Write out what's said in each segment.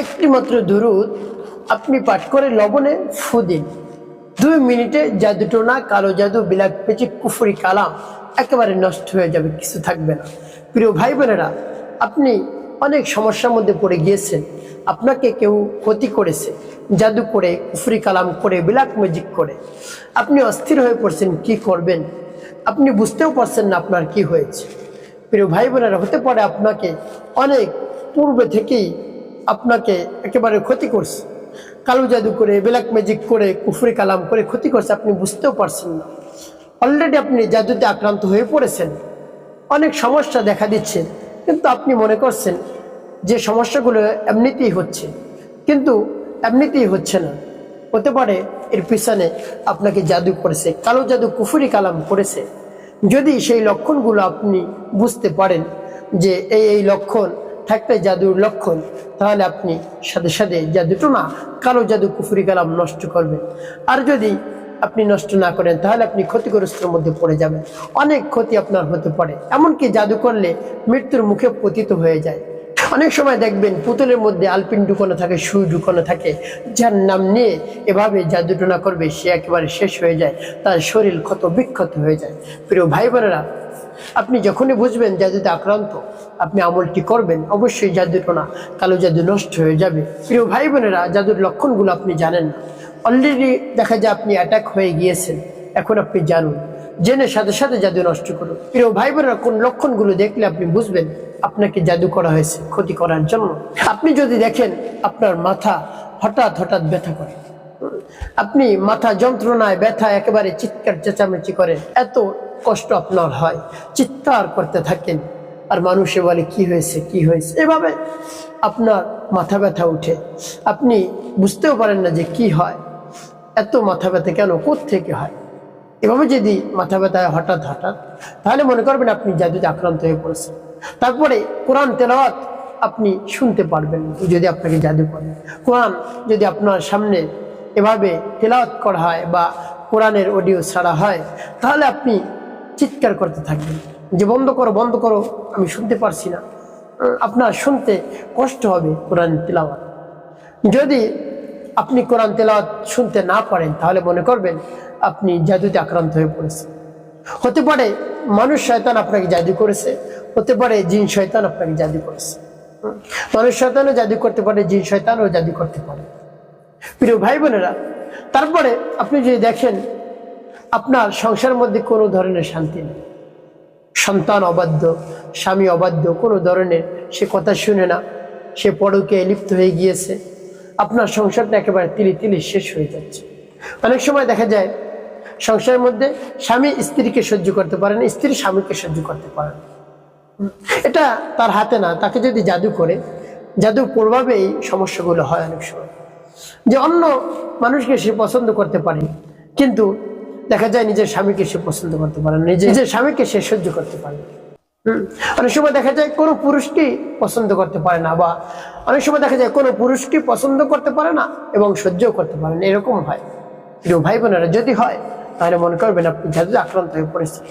একটি মাত্র দুরূদ আপনি পাঠ করে লবণে ফু দিন। 2 মিনিটে জাদুটোনা, কালো জাদু, বিলাক পেচিক, কুফরি কালাম একেবারে নষ্ট হয়ে যাবে, কিছু থাকবে না। প্রিয় ভাই বোনেরা, আপনি অনেক সমস্যার মধ্যে পড়ে গিয়েছেন। আপনাকে কেউ ক্ষতি করেছে, জাদু করে, কুফরি কালাম করে, বিলাক ম্যাজিক করে। আপনি অস্থির হয়ে পড়ছেন, কি করবেন? আপনি বুঝতেও পারছেন না আপনার কি হয়েছে। প্রিয় ভাই বোনেরা, হতে পারে আপনাকে অনেক পূর্বে থেকেই আপনাকে একেবারে ক্ষতি করছে, কালো জাদু করে, ব্ল্যাক ম্যাজিক করে, কুফরি কালাম করে ক্ষতি করছে, আপনি বুঝতেও পারছেন না। অলরেডি আপনি জাদুতে আক্রান্ত হয়ে পড়েছেন, অনেক সমস্যা দেখা দিচ্ছে, কিন্তু আপনি মনে করছেন যে সমস্যাগুলো এমনিতেই হচ্ছে, কিন্তু এমনিতেই হচ্ছে না। হতে পারে এর পিছনে আপনাকে জাদু করেছে, কালো জাদু, কুফরি কালাম করেছে। যদি সেই লক্ষণগুলো আপনি বুঝতে পারেন যে এই লক্ষণ থাকতে জাদুর লক্ষণ, তাহলে আপনি সাথে সাথে জাদুটোনা, কালো জাদু, কুফরি কালাম নষ্ট করবেন। আর যদি আপনি নষ্ট না করেন, তাহলে আপনি ক্ষতিগ্রস্তের মধ্যে পড়ে যাবেন, অনেক ক্ষতি আপনার হতে পারে। এমনকি জাদু করলে মৃত্যুর মুখে পতিত হয়ে যায়। অনেক সময় দেখবেন পুতুলের মধ্যে আলপিন ঢুকানো থাকে, সুই ঢুকানো থাকে, যার নাম নিয়ে এভাবে জাদুটোনা করবে সে একেবারে শেষ হয়ে যায়, তার শরীর ক্ষত বিক্ষত হয়ে যায়। প্রিয় ভাই বোনেরা, আপনি যখনই বুঝবেন জাদুতে আক্রান্ত, আপনি আমলটি করবেন, অবশ্যই জাদুটোনা, কালো জাদু নষ্ট হয়ে যাবে। প্রিয় ভাই বোনেরা, জাদুর লক্ষণগুলো আপনি জানেন না, অলরেডি দেখা যায় আপনি অ্যাটাক হয়ে গিয়েছেন, এখন আপনি জানুন, জেনে সাথে সাথে জাদু নষ্ট করুন। প্রিয় ভাই বোনেরা, কোন লক্ষণগুলো দেখলে আপনি বুঝবেন আপনাকে জাদু করা হয়েছে ক্ষতি করার জন্য? আপনি যদি দেখেন আপনার মাথা হঠাৎ হঠাৎ ব্যথা করে, আপনি মাথা যন্ত্রণায়, ব্যথা, একেবারে চিৎকার চেঁচামেচি করেন, এত কষ্ট আপনার হয়, চিৎকার করতে থাকেন, আর মানুষে বলে কি হয়েছে, কি হয়েছে, এভাবে আপনার মাথা ব্যথা উঠে, আপনি বুঝতেও পারেন না যে কি হয়, এত মাথা ব্যথা কেন, কোত্থেকে হয়। এভাবে যদি মাথা ব্যথা হঠাৎ হঠাৎ, তাহলে মনে করবেন আপনি জাদুতে আক্রান্ত হয়ে পড়েছেন। তারপরে কোরআন তেলাওয়াত আপনি শুনতে পারবেন যদি আপনাকে জাদু করে। কোরআন যদি আপনার সামনে এভাবে তেলাওয়াত করা হয় বা কোরআনের অডিও ছাড়া হয়, তাহলে আপনি চিৎকার করতে থাকবেন যে বন্ধ করো, বন্ধ করো, আমি শুনতে পারছি না। আপনার শুনতে কষ্ট হবে কোরআন তেলাওয়াত। যদি আপনি কোরআন তেলাওয়াত শুনতে না পারেন, তাহলে মনে করবেন আপনি জাদুতে আক্রান্ত হয়ে পড়েছেন। হতে পারে মানুষ শয়তান আপনাকে জাদু করেছে, হতে পারে জিন শয়তান আপনাকে জাদু করেছে। মানুষ শয়তানও জাদু করতে পারে, জিন শয়তানও জাদু করতে পারে। প্রিয় ভাই বোনেরা, তারপরে আপনি যদি দেখেন আপনার সংসারের মধ্যে কোনো ধরনের শান্তি নেই, সন্তান অবাধ্য, স্বামী অবাধ্য, কোনো ধরনের সে কথা শুনে না, সে পরকে লিপ্ত হয়ে গিয়েছে, আপনার সংসারটা একেবারে তিলি তিলি শেষ হয়ে যাচ্ছে। অনেক সময় দেখা যায় সংসারের মধ্যে স্বামী স্ত্রীকে সহ্য করতে পারে না, স্ত্রী স্বামীকে সহ্য করতে পারে না। এটা তার হাতে না, তাকে যদি জাদু করে, জাদুর প্রভাবে এই সমস্যাগুলো হয়। অনেক সময় যে অন্য মানুষকে সে পছন্দ করতে পারে, কিন্তু দেখা যায় নিজের স্বামীকে সে পছন্দ করতে পারে না, নিজের স্বামীকে সে সহ্য করতে পারে না। অনেক সময় দেখা যায় কোনো পুরুষকে পছন্দ করতে পারে না, বা অনেক সময় দেখা যায় কোনো পুরুষকে পছন্দ করতে পারে না এবং সহ্যও করতে পারে না, এরকম হয়। প্রিয় ভাই বোনেরা, যদি হয় তাহলে মনে করবেন আপনি জাদুতে আক্রান্ত হয়ে পড়েছেন।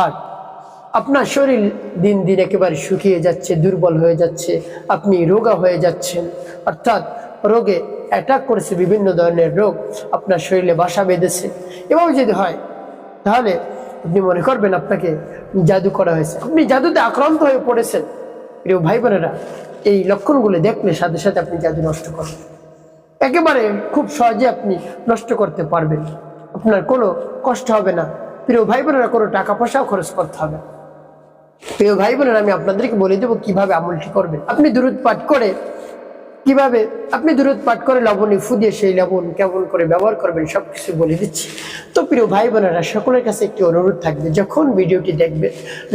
আর আপনার শরীর দিন দিন একেবারে শুকিয়ে যাচ্ছে, দুর্বল হয়ে যাচ্ছে, আপনি রোগা হয়ে যাচ্ছেন, অর্থাৎ রোগে অ্যাটাক করেছে, বিভিন্ন ধরনের রোগ আপনার শরীরে বাসা বেঁধেছে। এভাবে যদি হয়, তাহলে আপনি মনে করবেন আপনাকে জাদু করা হয়েছে, আপনি জাদুতে আক্রান্ত হয়ে পড়েছেন। প্রিয় ভাই বোনেরা, এই লক্ষণগুলো দেখলে সাথে সাথে আপনি জাদু নষ্ট করবেন, একেবারে খুব সহজে আপনি নষ্ট করতে পারবেন, আপনার কোনো কষ্ট হবে না। প্রিয় ভাই বোনেরা, কোনো টাকা পয়সাও খরচ করতে হবে। প্রিয় ভাই বোনেরা, আমি আপনাদেরকে বলে দেবো কিভাবে আমলটি করবেন। আপনি দুরূদ পাঠ করে কিভাবে আপনি দুরূদ পাঠ করে লবণে ফু দিয়ে সেই লবণ কেমন করে ব্যবহার করবেন সবকিছু বলে দিচ্ছি। তো প্রিয় ভাই বোনেরা, সকলের কাছে একটি অনুরোধ থাকবে, যখন ভিডিওটি দেখবে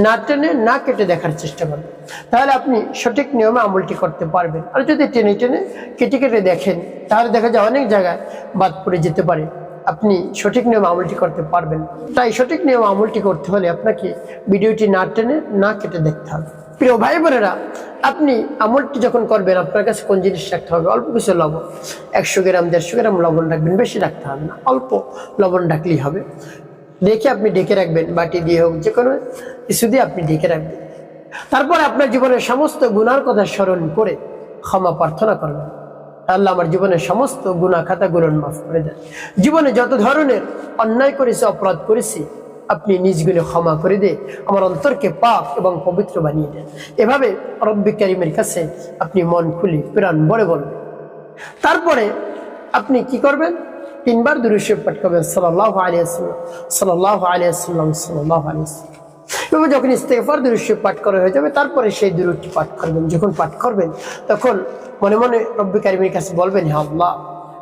না টেনে না কেটে দেখার চেষ্টা করবেন, তাহলে আপনি সঠিক নিয়মে আমলটি করতে পারবেন। আর যদি টেনে টেনে কেটে কেটে দেখেন, তাহলে দেখা যায় অনেক জায়গায় বাদ পড়ে যেতে পারে, আপনি সঠিক নিয়ম আমলটি করতে পারবেন। তাই সঠিক নিয়ম আমলটি করতে হলে আপনাকে ভিডিওটি না টেনে না কেটে দেখতে হবে। প্রিয় ভাই বোনেরা, আপনি আমলটি যখন করবেন, আপনার কাছে কোন জিনিস রাখতে হবে? অল্প কিছু লবণ, 100 গ্রাম 150 গ্রাম লবণ রাখবেন, বেশি রাখতে হবে না, অল্প লবণ রাখলেই হবে। রেখে আপনি ঢেকে রাখবেন, বাটি দিয়ে হোক, যে কোনো কিছু দিয়ে আপনি ঢেকে রাখবেন। তারপর আপনার জীবনের সমস্ত গুনার কথা স্মরণ করে ক্ষমা প্রার্থনা করবেন, আল্লাহ আমার জীবনের সমস্ত গুনাহ খাতাগুলো মাফ করে দেন। জীবনে যত ধরনের অন্যায় করেছি, অপরাধ করেছি, আপনি নিজ গুণে ক্ষমা করে দিয়ে আমার অন্তরকে পাক এবং পবিত্র বানিয়ে দেন। এভাবে রব্বি কারীমের কাছে আপনি মন খুলে প্রাণ ভরে বলবেন। তারপরে আপনি কি করবেন? 3 বার দুরূদ শরীফ পাঠ করবেন, সাল্লাল্লাহু আলাইহি ওয়াসাল্লাম, সাল্লাল্লাহু আলাইহি ওয়াসাল্লাম, সাল্লাল্লাহু আলাইহি ওয়াসাল্লাম। এবং যখন ইস্তেগফার দুরূদ শরীফ পাঠ করা হয়ে যাবে, তারপরে সেই দুরূদটি পাঠ করবেন। যখন পাঠ করবেন তখন মনে মনে রব্বি কারীমের কাছে বলবেন, হে আল্লাহ,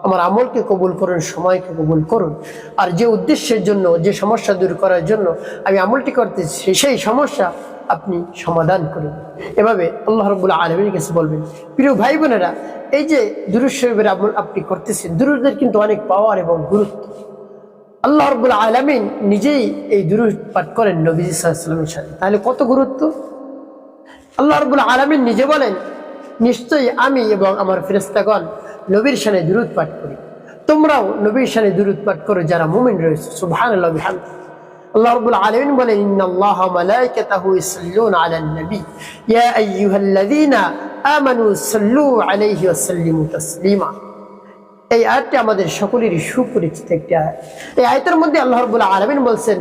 আমার আমলকে কবুল করুন, সময়কে কবুল করুন, আর যে উদ্দেশ্যের জন্য, যে সমস্যা দূর করার জন্য আমি আমলটি করতেছি, সেই সমস্যা আপনি সমাধান করুন। এভাবে আল্লাহ রাব্বুল আলামিনের কাছে বলবেন। প্রিয় ভাই বোনেরা, এই যে দুরূদ শরীফের আমল আপনি করতেছেন, দুরূদের কিন্তু অনেক পাওয়ার এবং গুরুত্ব। আল্লাহ রাব্বুল আলামিন নিজেই এই দুরূদ পাঠ করেন নবীজি সাল্লাল্লাহু আলাইহি ওয়াসাল্লামের সাথে, তাহলে কত গুরুত্ব। আল্লাহ রাব্বুল আলামিন নিজে বলেন, নিশ্চয়ই আমি এবং আমার ফেরেশতাগণ নবীর শানে দুরূদ পাঠ করি, তোমরাও নবীর শানে দুরূদ পাঠ করো যারা মুমিন রয়েছে। সুবহানাল্লাহি ওয়া বিহামদিহি। আল্লাহ রাব্বুল আলামিন বলেন, ইন্নাল্লাহা ওয়া মালাইকাতাহু ইউসাল্লুনা আলান নবী ইয়া আইয়ুহাল্লাযীনা আমানু সাল্লু আলাইহি ওয়া সাল্লিমু তাসলিমা। এই আয়াতটি আমাদের সকলেরই সুপরিচিত একটি আয়াত। এই আয়াতের মধ্যে আল্লাহ রাব্বুল আলামিন বলছেন,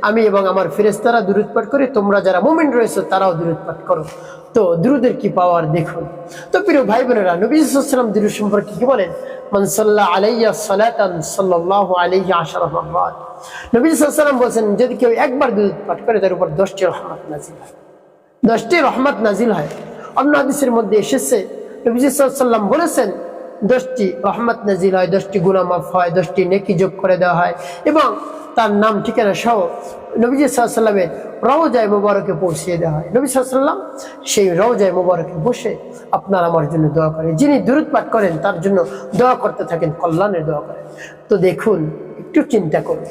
আমি এবং আমার ফেরেশতারা দুরূদ পাঠ করি, তোমরা যারা মুমিন রয়েছে তারাও দুরূদ পাঠ করো। তো দুরূদের কি পাওয়ার দেখুন। তো প্রিয় ভাই বোনেরা, নবী সাল্লাল্লাহু আলাইহি ওয়াসাল্লাম দুরূদ সম্পর্কে কি বলেন? মান সাল্লা আলাইয়া সালাতান সাল্লাল্লাহু আলাইহি আশরা মাররাত। নবী সাল্লাল্লাহু আলাইহি ওয়াসাল্লাম বলেন, যদি কেউ একবার দুরূদ পাঠ করে তার উপর 10টি রহমত নাজিল হয়। 10টি রহমত নাজিল হয়। অন্য হাদিসের মধ্যে এসেছে নবী সাল্লাল্লাহু আলাইহি ওয়াসাল্লাম বলেছেন, 10টি রহমত নাজিল হয়, 10টি গুনাহ মাফ হয়, 10টি নেকি যোগ করে দেওয়া হয়, এবং তার নাম ঠিকানা সহ নবী সাল্লাল্লাহু আলাইহি ওয়াসাল্লামের রওজায়ে মুবারকে পৌঁছিয়ে দেওয়া হয়। নবী সাল্লাল্লাহু আলাইহি ওয়াসাল্লাম সেই রওজায়ে মুবারকে বসে আপনার আমার জন্য দোয়া করেন। যিনি দুরূদ পাঠ করেন তার জন্য দোয়া করতে থাকেন, কল্যাণের দোয়া করেন। তো দেখুন, একটু চিন্তা করুন,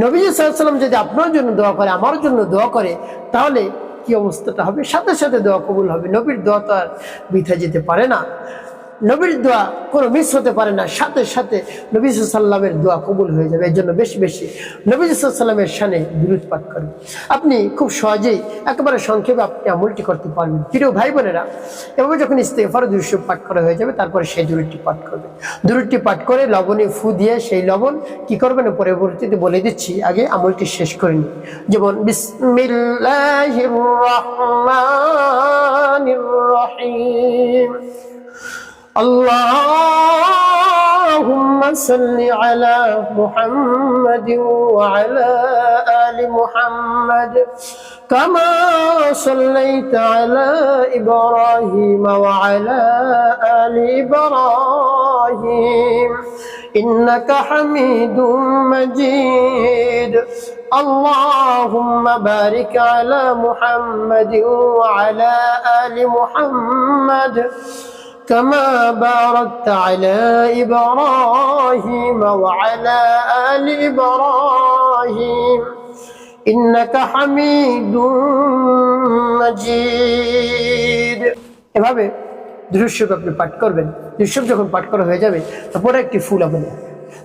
নবী সাল্লাল্লাহু আলাইহি ওয়াসাল্লাম যদি আপনার জন্য দোয়া করে, আমার জন্য দোয়া করে, তাহলে কি অবস্থাটা হবে? সাথে সাথে দোয়া কবুল হবে। নবীর দোয়া তো আর বৃথা যেতে পারে না, নবীর দোয়া কোনো মিস হতে পারে না, সাথে সাথে নবী সাল্লাল্লাহু আলাইহি ওয়াসাল্লামের দোয়া কবুল হয়ে যাবে। এর জন্য বেশি বেশি নবী সাল্লাল্লাহু আলাইহি ওয়াসাল্লামের শানে দুরূদ পাঠ করেন। আপনি খুব সহজেই একেবারে সংক্ষেপে আপনি আমলটি করতে পারবেন। প্রিয় ভাই বোনেরা, এভাবে যখন ইস্তেগফার দুরূদ শরীফ পাঠ করা হয়ে যাবে, তারপরে সেই দুরূদটি পাঠ করবেন। দুরূদটি পাঠ করে লবণে ফু দিয়ে সেই লবণ কি করবেন পরবর্তীতে বলে দিচ্ছি, আগে আমলটি শেষ করে নিন। যেমন বিসমিল্লাহির রহমানির রহিম, اللهم صل على محمد وعلى آل محمد كما صليت على إبراهيم وعلى آل إبراهيم إنك حميد مجيد اللهم بارك على محمد وعلى آل محمد كما باركت على إبراهيم وعلى آل إبراهيم إنك حميد مجيد। এভাবে দুরূদ শরীফ আপনি পাঠ করবেন। দুরূদ শরীফ যখন পাঠ করা হয়ে যাবে, তারপরে একটি ফুল হবে,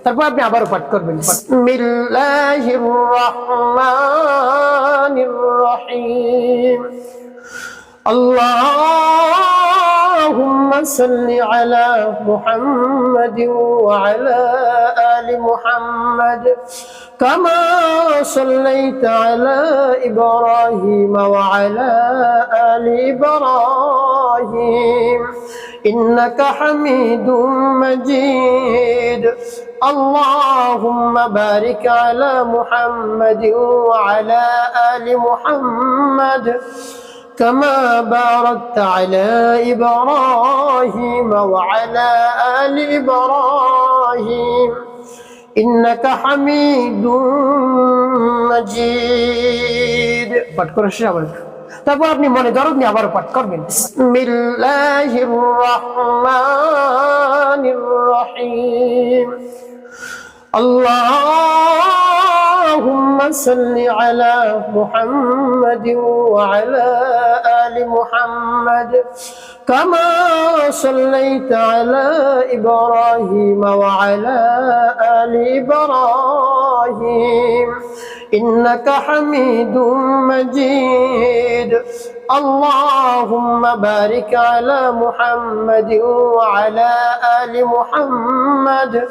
তারপর আপনি আবারও পাঠ করবেন, বিসমিল্লাহির রহমানির রহিম, اللهم صل على محمد وعلى آل محمد كما صليت على إبراهيم وعلى آل إبراهيم إنك حميد مجيد اللهم بارك على محمد وعلى آل محمد كما باركت على إبراهيم وعلى آل إبراهيم إنك حميد مجيد। পাঠ করা শেষ আবার, তারপর আপনি মনে দরদ নিয়ে আবার পাঠ করবেন, বিসমিল্লাহির রহমানির রহিম, اللهم صل على محمد وعلى آل محمد كما صليت على إبراهيم وعلى آل إبراهيم إنك حميد مجيد اللهم بارك على محمد وعلى آل محمد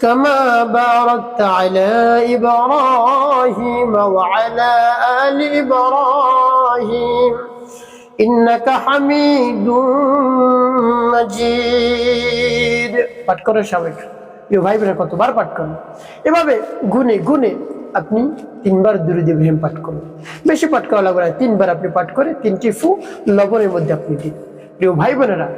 كما باركت على إبراهيم وعلى آل إبراهيم إنك حميد مجيد পাঠ করে সবাই প্রিয় ভাই বোনেরা কতবার পাঠ করেন এভাবে গুনে গুনে আপনি 3 বার দুরূদ ইব্রাহিম পাঠ করুন বেশি পাঠ করা লাগবে না 3 বার আপনি পাঠ করে 3টি ফু লবণের মধ্যে আপনি দিন প্রিয় ভাই বোনেরা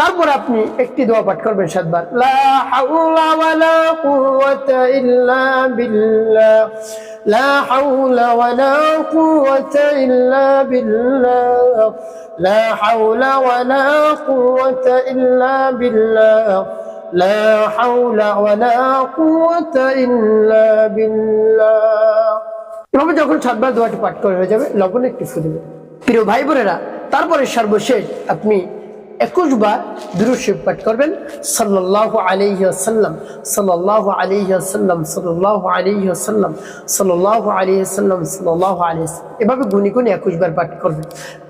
তারপর আপনি একটি দোয়া পাঠ করবেন 7 বার লা হাওলা ওয়ালা কুওয়াতা ইল্লা বিল্লাহ লা হাওলা ওয়ালা কুওয়াতা ইল্লা বিল্লাহ লা হাওলা ওয়ালা কুওয়াতা ইল্লা বিল্লাহ লা হাওলা ওয়ালা কুওয়াতা ইল্লা বিল্লাহ এভাবে যখন 7 বার দোয়াটি পাঠ করা হয়ে যাবে লবণে একটু ফু দিবেন প্রিয় ভাই বোনেরা তারপরে সর্বশেষ আপনি 21 বার দুরূদ শরীফ পাঠ করবেন সাল্লাল্লাহু আলাইহি ওয়াসাল্লাম সাল্লাল্লাহু আলাইহি ওয়াসাল্লাম সাল্লাল্লাহু আলাইহি ওয়াসাল্লাম সাল্লাল্লাহু আলাইহি ওয়াসাল্লাম সাল্লাল্লাহু আলাইহি ওয়াসাল্লাম এভাবে গুনি গুনি 21 বার পাঠ করবেন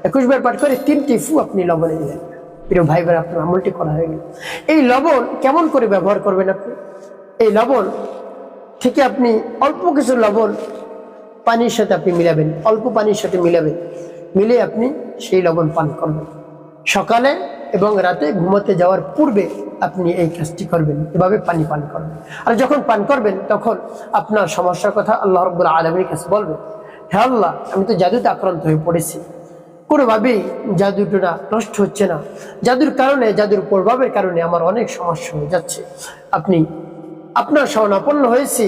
21 বার পাঠ করে 3টি ফু আপনি লবণে দিবেন প্রিয় ভাই বোনেরা আপনার আমলটি করা হয়ে গেল এই লবণ কেমন করে ব্যবহার করবেন আপনি এই লবণ থেকে আপনি অল্প কিছু লবণ পানির সাথে আপনি মিলাবেন অল্প পানির সাথে মিলাবেন মিলে আপনি সেই লবণ পান করবেন সকালে এবং রাতে ঘুমোতে যাওয়ার পূর্বে আপনি এই কাজটি করবেন এভাবে পানি পান করবেন আর যখন পান করবেন তখন আপনার সমস্যার কথা আল্লাহ রাব্বুল আলামিনের কাছে বলবেন হে আল্লাহ আমি তো জাদুতে আক্রান্ত হয়ে পড়েছি কোনোভাবেই জাদুটা নষ্ট হচ্ছে না জাদুর কারণে জাদুর প্রভাবের কারণে আমার অনেক সমস্যা হয়ে যাচ্ছে আপনি আপনার শরণাপন্ন হয়েছি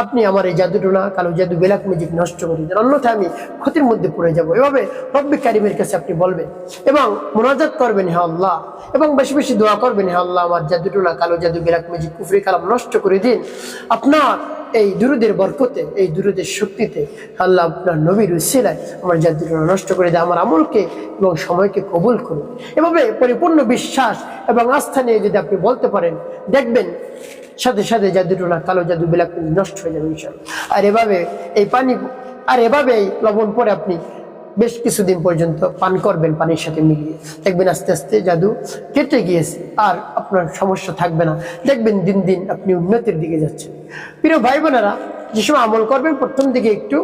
আপনি আমার এই জাদুটোনা কালো জাদু ব্ল্যাক ম্যাজিক নষ্ট করে দেন অন্যথায় আমি ক্ষতির মধ্যে পড়ে যাব এভাবে রব্বি কারিমের কাছে আপনি বলবেন এবং মুনাজাত করবেন হে আল্লাহ এবং বেশি বেশি দোয়া করবেন হে আল্লাহ আমার জাদুটোনা কালো জাদু ব্ল্যাক ম্যাজিক কুফরি কালাম নষ্ট করে দিন আপনার এই দুরূদের বরকতে এই দুরূদের শক্তিতে আল্লাহ আপনার নবীর উসিলায় আমার জাদুটোনা নষ্ট করে দেয় আমার আমলকে এবং সময়কে কবুল করুন এভাবে পরিপূর্ণ বিশ্বাস এবং আস্থা নিয়ে যদি আপনি বলতে পারেন দেখবেন সাথে সাথে জাদুটোনা কালো জাদু ব্ল্যাক ম্যাজিক নষ্ট হয়ে যাবে ইনশাআল্লাহ আর এভাবে এই পানি আর এভাবে এই লবণ পরে আপনি বেশ কিছুদিন পর্যন্ত পান করবেন পানির সাথে মিলিয়ে দেখবেন আস্তে আস্তে জাদু কেটে গিয়েছে আর আপনার সমস্যা থাকবে না দেখবেন দিন দিন আপনি উন্নতির দিকে যাচ্ছেন প্রিয় ভাই বোনেরা যে সময় আমল করবেন প্রথম দিকে একটু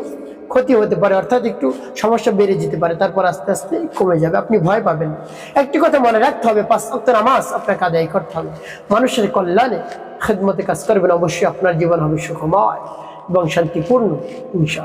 ক্ষতি হতে পারে অর্থাৎ একটু সমস্যা বেড়ে যেতে পারে তারপর আস্তে আস্তে কমে যাবে আপনি ভয় পাবেন একটি কথা মনে রাখতে হবে 5 ওয়াক্ত নামাজ আপনাকে আদায় করতে হবে মানুষের কল্যাণে খিদমতে কাজ করবেন অবশ্যই আপনার জীবন হবে সুখময় এবং শান্তিপূর্ণ ইনশাআল্লাহ।